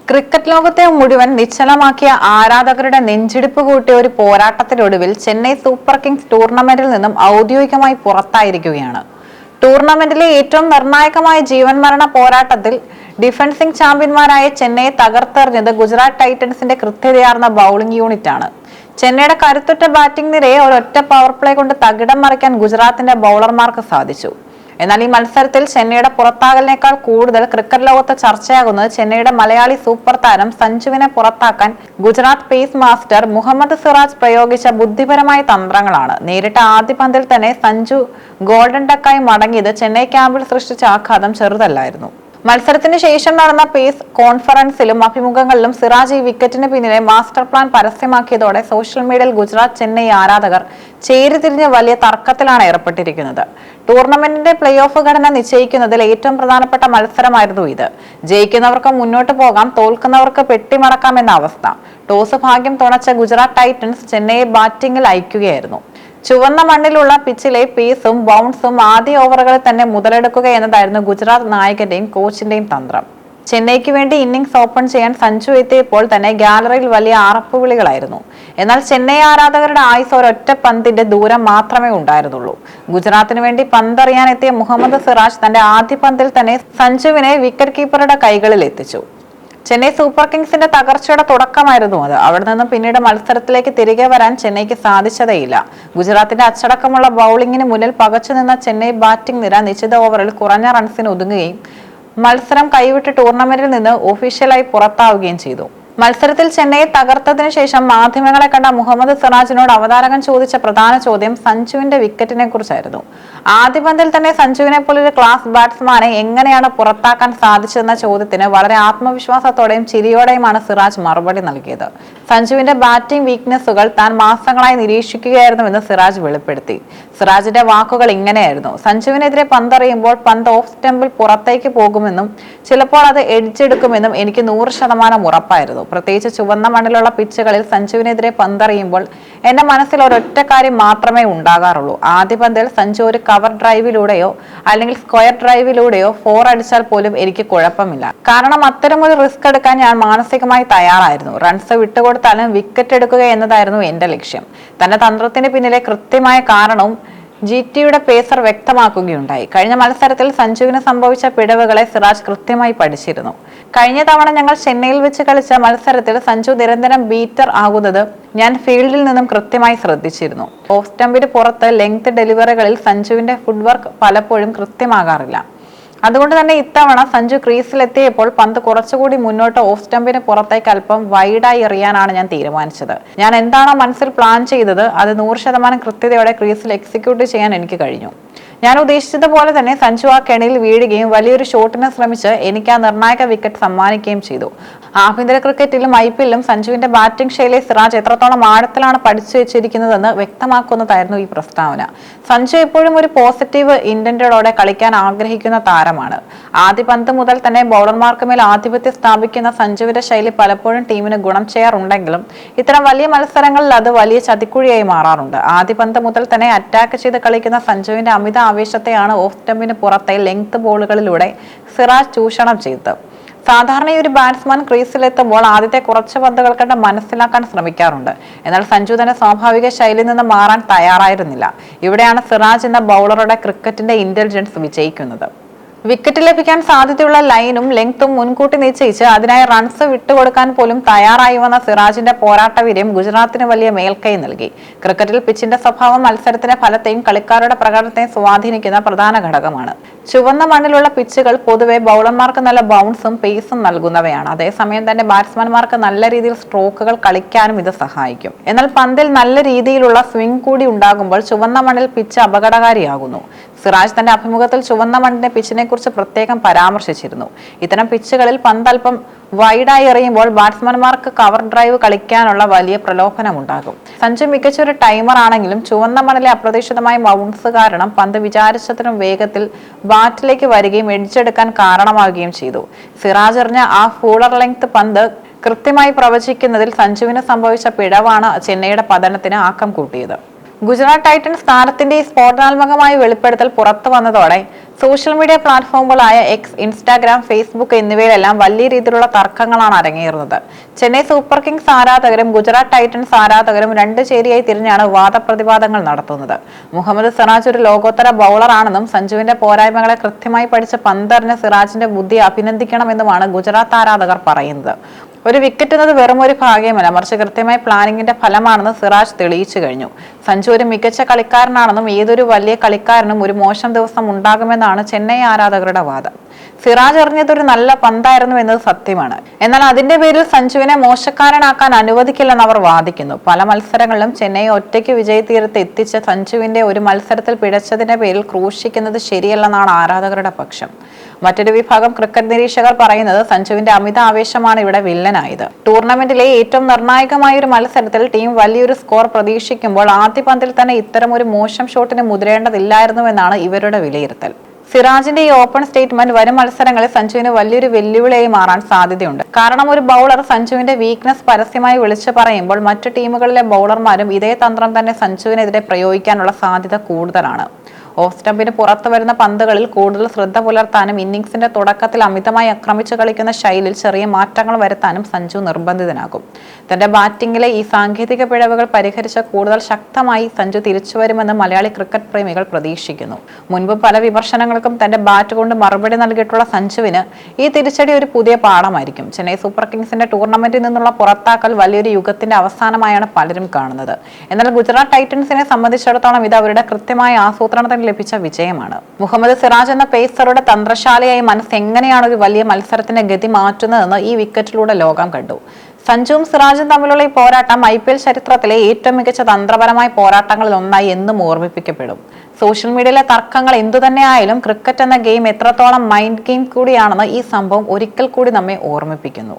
Cricket ലോകത്തെ മുഴുവൻ നിശ്ചലമാക്കിയ ആരാധകരുടെ നെഞ്ചിടിപ്പ് കൂട്ടിയ ഒരു പോരാട്ടത്തിനൊടുവിൽ ചെന്നൈ സൂപ്പർ കിങ്സ് ടൂർണമെന്റിൽ നിന്നും ഔദ്യോഗികമായി പുറത്തായിരിക്കുകയാണ്. ടൂർണമെന്റിലെ ഏറ്റവും നിർണായകമായ ജീവൻ മരണ പോരാട്ടത്തിൽ ഡിഫൻസിംഗ് ചാമ്പ്യന്മാരായ ചെന്നൈയെ തകർത്തെറിഞ്ഞത് ഗുജറാത്ത് ടൈറ്റൻസിന്റെ കൃത്യതയാർന്ന ബൌളിംഗ് യൂണിറ്റാണ്. ചെന്നൈയുടെ കരുത്തുറ്റ ബാറ്റിംഗ് നിരയെ ഒരൊറ്റ പവർ പ്ലേ കൊണ്ട് തകിടം മറിക്കാൻ ഗുജറാത്തിന്റെ ബൌളർമാർക്ക് സാധിച്ചു. എന്നാൽ ഈ മത്സരത്തിൽ ചെന്നൈയുടെ പുറത്താകലിനേക്കാൾ കൂടുതൽ ക്രിക്കറ്റ് ലോകത്ത് ചർച്ചയാകുന്നത് ചെന്നൈയുടെ മലയാളി സൂപ്പർ താരം സഞ്ജുവിനെ പുറത്താക്കാൻ ഗുജറാത്ത് പേസ് മാസ്റ്റർ മുഹമ്മദ് സിറാജ് പ്രയോഗിച്ച ബുദ്ധിപരമായ തന്ത്രങ്ങളാണ്. നേരിട്ട ആദ്യ പന്തിൽ തന്നെ സഞ്ജു ഗോൾഡൻ ഡക്കായി മടങ്ങിയത് ചെന്നൈ ക്യാമ്പിൽ സൃഷ്ടിച്ച ആഘാതം ചെറുതല്ലായിരുന്നു. മത്സരത്തിന് ശേഷം നടന്ന പേസ് കോൺഫറൻസിലും അഭിമുഖങ്ങളിലും സിറാജ് ഈ വിക്കറ്റിന് പിന്നിലെ മാസ്റ്റർ പ്ലാൻ പരസ്യമാക്കിയതോടെ സോഷ്യൽ മീഡിയയിൽ ഗുജറാത്ത് ചെന്നൈ ആരാധകർ ചേരിതിരിഞ്ഞ് വലിയ തർക്കത്തിലാണ് ഏർപ്പെട്ടിരിക്കുന്നത്. ടൂർണമെന്റിന്റെ പ്ലേ ഓഫ് ഘടന നിശ്ചയിക്കുന്നതിൽ ഏറ്റവും പ്രധാനപ്പെട്ട മത്സരമായിരുന്നു ഇത്. ജയിക്കുന്നവർക്ക് മുന്നോട്ട് പോകാം, തോൽക്കുന്നവർക്ക് പെട്ടിമടക്കാം എന്ന അവസ്ഥ. ടോസ് ഭാഗ്യം തുണച്ച ഗുജറാത്ത് ടൈറ്റൻസ് ചെന്നൈയെ ബാറ്റിംഗിൽ അയക്കുകയായിരുന്നു. ചുവന്ന മണ്ണിലുള്ള പിച്ചിലെ പേസും ബൗൺസും ആദ്യ ഓവറുകളിൽ തന്നെ മുതലെടുക്കുക എന്നതായിരുന്നു ഗുജറാത്ത് നായകന്റെയും കോച്ചിന്റെയും തന്ത്രം. ചെന്നൈക്ക് വേണ്ടി ഇന്നിംഗ്സ് ഓപ്പൺ ചെയ്യാൻ സഞ്ജു എത്തിയപ്പോൾ തന്നെ ഗാലറിയിൽ വലിയ ആർപ്പുവിളികളായിരുന്നു. എന്നാൽ ചെന്നൈ ആരാധകരുടെ ആയുസ് ഒരൊറ്റ പന്തിന്റെ ദൂരം മാത്രമേ ഉണ്ടായിരുന്നുള്ളൂ. ഗുജറാത്തിന് വേണ്ടി പന്തെറിയാൻ എത്തിയ മുഹമ്മദ് സിറാജ് തന്റെ ആദ്യ പന്തിൽ തന്നെ സഞ്ജുവിനെ വിക്കറ്റ് കീപ്പറുടെ കൈകളിൽ എത്തിച്ചു. ചെന്നൈ സൂപ്പർ കിങ്സിന്റെ തകർച്ചയുടെ തുടക്കമായിരുന്നു അത്. അവിടെ നിന്നും പിന്നീട് മത്സരത്തിലേക്ക് തിരികെ വരാൻ ചെന്നൈക്ക് സാധിച്ചതേയില്ല. ഗുജറാത്തിന്റെ അച്ചടക്കമുള്ള ബൌളിംഗിന് മുന്നിൽ പകച്ചുനിന്ന ചെന്നൈ ബാറ്റിംഗ് നിര നിശ്ചിത ഓവറിൽ കുറഞ്ഞ റൺസിന് ഒതുങ്ങുകയും മത്സരം കൈവിട്ട് ടൂർണമെന്റിൽ നിന്ന് ഒഫീഷ്യലായി പുറത്താവുകയും ചെയ്തു. മത്സരത്തിൽ ചെന്നൈയെ തകർത്തതിനു ശേഷം മാധ്യമങ്ങളെ കണ്ട മുഹമ്മദ് സിറാജിനോട് അവതാരകൻ ചോദിച്ച പ്രധാന ചോദ്യം സഞ്ജുവിന്റെ വിക്കറ്റിനെ കുറിച്ചായിരുന്നു. ആദ്യ പന്തിൽ തന്നെ സഞ്ജുവിനെ പോലൊരു ക്ലാസ് ബാറ്റ്സ്മാനെ എങ്ങനെയാണ് പുറത്താക്കാൻ സാധിച്ചതെന്ന ചോദ്യത്തിന് വളരെ ആത്മവിശ്വാസത്തോടെയും ചിരിയോടെയുമാണ് സിറാജ് മറുപടി നൽകിയത്. സഞ്ജുവിന്റെ ബാറ്റിംഗ് വീക്ക്നെസ്സുകൾ താൻ മാസങ്ങളായി നിരീക്ഷിക്കുകയായിരുന്നുവെന്ന് സിറാജ് വെളിപ്പെടുത്തി. സിറാജിന്റെ വാക്കുകൾ ഇങ്ങനെയായിരുന്നു: സഞ്ജുവിനെതിരെ പന്തെറിയുമ്പോൾ പന്ത് ഓഫ് സ്റ്റംപിൽ പുറത്തേക്ക് പോകുമെന്നും ചിലപ്പോൾ അത് എഡ്ജെടുക്കുമെന്നും എനിക്ക് 100% ഉറപ്പായിരുന്നു. പ്രത്യേകിച്ച് ചുവന്ന മണ്ണിലുള്ള പിച്ചുകളിൽ സഞ്ജുവിനെതിരെ പന്തെറിയുമ്പോൾ എന്റെ മനസ്സിൽ ഒരൊറ്റ കാര്യം മാത്രമേ ഉണ്ടാകാറുള്ളൂ. ആദ്യ പന്തിൽ സഞ്ജു ഒരു കവർ ഡ്രൈവിലൂടെയോ അല്ലെങ്കിൽ സ്ക്വയർ ഡ്രൈവിലൂടെയോ 4 അടിച്ചാൽ പോലും എനിക്ക് കുഴപ്പമില്ല. കാരണം അത്തരമൊരു റിസ്ക് എടുക്കാൻ ഞാൻ മാനസികമായി തയ്യാറായിരുന്നു. റൺസ് വിട്ടുകൊടുത്താലും വിക്കറ്റ് എടുക്കുക എന്നതായിരുന്നു എന്റെ ലക്ഷ്യം. തന്റെ തന്ത്രത്തിന് പിന്നിലെ കൃത്യമായ കാരണവും ജിടിയുടെ പേസർ വ്യക്തമാക്കുകയുണ്ടായി. കഴിഞ്ഞ മത്സരത്തിൽ സഞ്ജുവിന് സംഭവിച്ച പിഴവുകളെ സിറാജ് കൃത്യമായി പഠിച്ചിരുന്നു. കഴിഞ്ഞ തവണ ഞങ്ങൾ ചെന്നൈയിൽ വെച്ച് കളിച്ച മത്സരത്തിൽ സഞ്ജു നിരന്തരം ബീറ്റർ ആകുന്നത് ഞാൻ ഫീൽഡിൽ നിന്നും കൃത്യമായി ശ്രദ്ധിച്ചിരുന്നു. ഓഫ് സ്റ്റംപിന് പുറത്ത് ലെങ്ത് ഡെലിവറികളിൽ സഞ്ജുവിന്റെ ഫുട്വർക്ക് പലപ്പോഴും കൃത്യമാകാറില്ല. അതുകൊണ്ട് തന്നെ ഇത്തവണ സഞ്ജു ക്രീസിലെത്തിയപ്പോൾ പന്ത് കുറച്ചുകൂടി മുന്നോട്ട് ഓഫ് സ്റ്റംപിന് പുറത്തേക്ക് അല്പം വൈഡായി എറിയാനാണ് ഞാൻ തീരുമാനിച്ചത്. ഞാൻ എന്താണോ മനസ്സിൽ പ്ലാൻ ചെയ്തത് അത് 100% കൃത്യതയോടെ ക്രീസിൽ എക്സിക്യൂട്ട് ചെയ്യാൻ എനിക്ക് കഴിഞ്ഞു. ഞാൻ ഉദ്ദേശിച്ചതുപോലെ തന്നെ സഞ്ജു ആ കെണിയിൽ വീഴുകയും വലിയൊരു ഷോട്ടിന് ശ്രമിച്ച് എനിക്ക് ആ നിർണായക വിക്കറ്റ് സമ്മാനിക്കുകയും ചെയ്തു. ആഭ്യന്തര ക്രിക്കറ്റിലും IPLലും സഞ്ജുവിന്റെ ബാറ്റിംഗ് ശൈലി സിറാജ് എത്രത്തോളം ആഴത്തിലാണ് പഠിച്ചു വെച്ചിരിക്കുന്നതെന്ന് വ്യക്തമാക്കുന്നതായിരുന്നു ഈ പ്രസ്താവന. സഞ്ജു എപ്പോഴും ഒരു പോസിറ്റീവ് ഇന്റന്റോടെ കളിക്കാൻ ആഗ്രഹിക്കുന്ന താരമാണ്. ആദ്യ പന്ത് മുതൽ തന്നെ ബൗളർമാർക്ക് മേൽ ആധിപത്യം സ്ഥാപിക്കുന്ന സഞ്ജുവിന്റെ ശൈലി പലപ്പോഴും ടീമിന് ഗുണം ചെയ്യാറുണ്ടെങ്കിലും ഇത്തരം വലിയ മത്സരങ്ങളിൽ അത് വലിയ ചതിക്കുഴിയായി മാറാറുണ്ട്. ആദ്യ പന്ത് മുതൽ തന്നെ അറ്റാക്ക് ചെയ്ത് കളിക്കുന്ന സഞ്ജുവിന്റെ അമിത ആവേശത്തെയാണ് ഓഫ് സ്റ്റംപിന് പുറത്തെ ലെങ്ത് ബോളുകളിലൂടെ സിറാജ് ചൂഷണം ചെയ്തത്. സാധാരണ ഒരു ബാറ്റ്സ്മാൻ ക്രീസിലെത്തുമ്പോൾ ആദ്യത്തെ കുറച്ച് പന്തുകൾ കണ്ട് മനസ്സിലാക്കാൻ ശ്രമിക്കാറുണ്ട്. എന്നാൽ സഞ്ജു തന്റെ സ്വാഭാവിക ശൈലിയിൽ നിന്ന് മാറാൻ തയ്യാറായിരുന്നില്ല. ഇവിടെയാണ് സിറാജ് എന്ന ബൗളറുടെ ക്രിക്കറ്റിന്റെ ഇന്റലിജൻസ് വിജയിക്കുന്നത്. വിക്കറ്റ് ലഭിക്കാൻ സാധ്യതയുള്ള ലൈനും ലെങ്ത്തും മുൻകൂട്ടി നിശ്ചയിച്ച് അതിനായി റൺസ് വിട്ടുകൊടുക്കാൻ പോലും തയ്യാറായി വന്ന സിറാജിന്റെ പോരാട്ടവീര്യം ഗുജറാത്തിന് വലിയ മേൽക്കൈ നൽകി. ക്രിക്കറ്റിൽ പിച്ചിന്റെ സ്വഭാവം മത്സരത്തിന്റെ ഫലത്തെയും കളിക്കാരുടെ പ്രകടനത്തെയും സ്വാധീനിക്കുന്ന പ്രധാന ഘടകമാണ്. ചുവന്ന മണ്ണിലുള്ള പിച്ചുകൾ പൊതുവെ ബൗളർമാർക്ക് നല്ല ബൗൺസും പേസും നൽകുന്നവയാണ്. അതേസമയം തന്നെ ബാറ്റ്സ്മാൻമാർക്ക് നല്ല രീതിയിൽ സ്ട്രോക്കുകൾ കളിക്കാനും ഇത് സഹായിക്കും. എന്നാൽ പന്തിൽ നല്ല രീതിയിലുള്ള സ്വിംഗ് കൂടി ഉണ്ടാകുമ്പോൾ ചുവന്ന മണ്ണിൽ പിച്ച് അപകടകാരിയാകുന്നു. സിറാജ് തന്റെ അഭിമുഖത്തിൽ ചുവന്ന മണ്ണിന്റെ പിച്ചിനെ കുറിച്ച് പ്രത്യേകം പരാമർശിച്ചിരുന്നു. ഇത്തരം പിച്ചുകളിൽ പന്ത് അല്പം വൈഡായി എറിയുമ്പോൾ ബാറ്റ്സ്മാൻമാർക്ക് കവർ ഡ്രൈവ് കളിക്കാനുള്ള വലിയ പ്രലോഭനമുണ്ടാകും. സഞ്ജു മികച്ചൊരു ടൈമർ ആണെങ്കിലും ചുവന്ന മണ്ണിലെ അപ്രതീക്ഷിതമായ ബൗൺസ് കാരണം പന്ത് വിചാരിച്ചതിനും വേഗത്തിൽ ബാറ്റിലേക്ക് വരികയും എഡ്ജെടുക്കാൻ കാരണമാവുകയും ചെയ്തു. സിറാജ് എറിഞ്ഞ ആ ഫൂളർ ലെങ്ത് പന്ത് കൃത്യമായി പ്രവചിക്കുന്നതിൽ സഞ്ജുവിന് സംഭവിച്ച പിഴവാണ് ചെന്നൈയുടെ പതനത്തിന് ആക്കം കൂട്ടിയത്. ഗുജറാത്ത് ടൈറ്റൻസ് താരത്തിന്റെ സ്ഫോടനാത്മകമായ വെളിപ്പെടുത്തൽ പുറത്തു വന്നതോടെ സോഷ്യൽ മീഡിയ പ്ലാറ്റ്ഫോമുകളായ എക്സ്, ഇൻസ്റ്റാഗ്രാം, ഫേസ്ബുക്ക് എന്നിവയിലെല്ലാം വലിയ രീതിയിലുള്ള തർക്കങ്ങളാണ് അരങ്ങേറുന്നത്. ചെന്നൈ സൂപ്പർ കിങ്സ് ആരാധകരും ഗുജറാത്ത് ടൈറ്റൻസ് ആരാധകരും രണ്ട് ചേരിയായി തിരിഞ്ഞാണ് വാദപ്രതിവാദങ്ങൾ നടത്തുന്നത്. മുഹമ്മദ് സിറാജ് ഒരു ലോകോത്തര ബൗളറാണെന്നും സഞ്ജുവിന്റെ പോരായ്മകളെ കൃത്യമായി പഠിച്ച് പന്തെറിഞ്ഞ സിറാജിന്റെ ബുദ്ധി അഭിനന്ദിക്കണമെന്നുമാണ് ഗുജറാത്ത് ആരാധകർ പറയുന്നത്. ഒരു വിക്കറ്റ് എന്നത് വെറും ഒരു ഭാഗ്യമല്ല, മറിച്ച് കൃത്യമായ പ്ലാനിങ്ങിന്റെ ഫലമാണെന്ന് സിറാജ് തെളിയിച്ചു കഴിഞ്ഞു. സഞ്ജു ഒരു മികച്ച കളിക്കാരനാണെന്നും ഏതൊരു വലിയ കളിക്കാരനും ഒരു മോശം ദിവസം ഉണ്ടാകുമെന്നാണ് ചെന്നൈ ആരാധകരുടെ വാദം. സിറാജ് എറിഞ്ഞതൊരു നല്ല പന്തായിരുന്നു എന്നത് സത്യമാണ്. എന്നാൽ അതിന്റെ പേരിൽ സഞ്ജുവിനെ മോശക്കാരനാക്കാൻ അനുവദിക്കില്ലെന്ന് അവർ വാദിക്കുന്നു. പല മത്സരങ്ങളിലും ചെന്നൈ ഒറ്റയ്ക്ക് വിജയതീരത്ത് എത്തിച്ച സഞ്ജുവിന്റെ ഒരു മത്സരത്തിൽ പിഴച്ചതിന്റെ പേരിൽ ക്രൂശിക്കുന്നത് ശരിയല്ലെന്നാണ് ആരാധകരുടെ പക്ഷം. മറ്റൊരു വിഭാഗം ക്രിക്കറ്റ് നിരീക്ഷകർ പറയുന്നത് സഞ്ജുവിന്റെ അമിത ആവേശമാണ് ഇവിടെ വില്ലനായത്. ടൂർണമെന്റിലെ ഏറ്റവും നിർണായകമായ ഒരു മത്സരത്തിൽ ടീം വലിയൊരു സ്കോർ പ്രതീക്ഷിക്കുമ്പോൾ ആദ്യ പന്തിൽ തന്നെ ഇത്തരം ഒരു മോശം ഷോട്ടിന് മുതിരേണ്ടതില്ലായിരുന്നുവെന്നാണ് ഇവരുടെ വിലയിരുത്തൽ. സിറാജിന്റെ ഈ ഓപ്പൺ സ്റ്റേറ്റ്മെന്റ് വരും മത്സരങ്ങളിൽ സഞ്ജുവിന് വലിയൊരു വെല്ലുവിളിയായി മാറാൻ സാധ്യതയുണ്ട്. കാരണം ഒരു ബൗളർ സഞ്ജുവിന്റെ വീക്ക്നെസ് പരസ്യമായി വിളിച്ചു പറയുമ്പോൾ മറ്റു ടീമുകളിലെ ബൗളർമാരും ഇതേ തന്ത്രം തന്നെ സഞ്ജുവിനെതിരെ പ്രയോഗിക്കാനുള്ള സാധ്യത കൂടുതലാണ്. ഓഫ് സ്റ്റംപിന് പുറത്തു വരുന്ന പന്തുകളിൽ കൂടുതൽ ശ്രദ്ധ പുലർത്താനും ഇന്നിംഗ്സിന്റെ തുടക്കത്തിൽ അമിതമായി ആക്രമിച്ചു കളിക്കുന്ന ശൈലിയിൽ ചെറിയ മാറ്റങ്ങൾ വരുത്താനും സഞ്ജു നിർബന്ധിതനാകും. തന്റെ ബാറ്റിംഗിലെ ഈ സാങ്കേതിക പിഴവുകൾ പരിഹരിച്ച് കൂടുതൽ ശക്തമായി സഞ്ജു തിരിച്ചുവരുമെന്ന് മലയാളി ക്രിക്കറ്റ് പ്രേമികൾ പ്രതീക്ഷിക്കുന്നു. മുൻപ് പല വിമർശനങ്ങൾക്കും തന്റെ ബാറ്റ് കൊണ്ട് മറുപടി നൽകിയിട്ടുള്ള സഞ്ജുവിന് ഈ തിരിച്ചടി ഒരു പുതിയ പാഠമായിരിക്കും. ചെന്നൈ സൂപ്പർ കിങ്സിന്റെ ടൂർണമെന്റിൽ നിന്നുള്ള പുറത്താക്കൽ വലിയൊരു യുഗത്തിന്റെ അവസാനമായാണ് പലരും കാണുന്നത്. എന്നാൽ ഗുജറാത്ത് ടൈറ്റൻസിനെ സംബന്ധിച്ചിടത്തോളം ഇത് അവരുടെ കൃത്യമായ ആസൂത്രണത്തിന് ലഭിച്ച വിജയമാണ്. മുഹമ്മദ് സിറാജ് എന്ന പേസറുടെ തന്ത്രശാലിയായ മനസ്സ് എങ്ങനെയാണ് ഒരു വലിയ മത്സരത്തിന്റെ ഗതി മാറ്റുന്നതെന്ന് ഈ വിക്കറ്റിലൂടെ ലോകം കണ്ടു. സഞ്ജുവും സിറാജും തമ്മിലുള്ള ഈ പോരാട്ടം IPL ചരിത്രത്തിലെ ഏറ്റവും മികച്ച തന്ത്രപരമായ പോരാട്ടങ്ങളിൽ ഒന്നായി എന്നും ഓർമ്മിപ്പിക്കപ്പെടും. സോഷ്യൽ മീഡിയയിലെ തർക്കങ്ങൾ എന്തുതന്നെയായാലും ക്രിക്കറ്റ് എന്ന ഗെയിം എത്രത്തോളം മൈൻഡ് ഗെയിം കൂടിയാണെന്ന് ഈ സംഭവം ഒരിക്കൽ കൂടി നമ്മെ ഓർമ്മിപ്പിക്കുന്നു.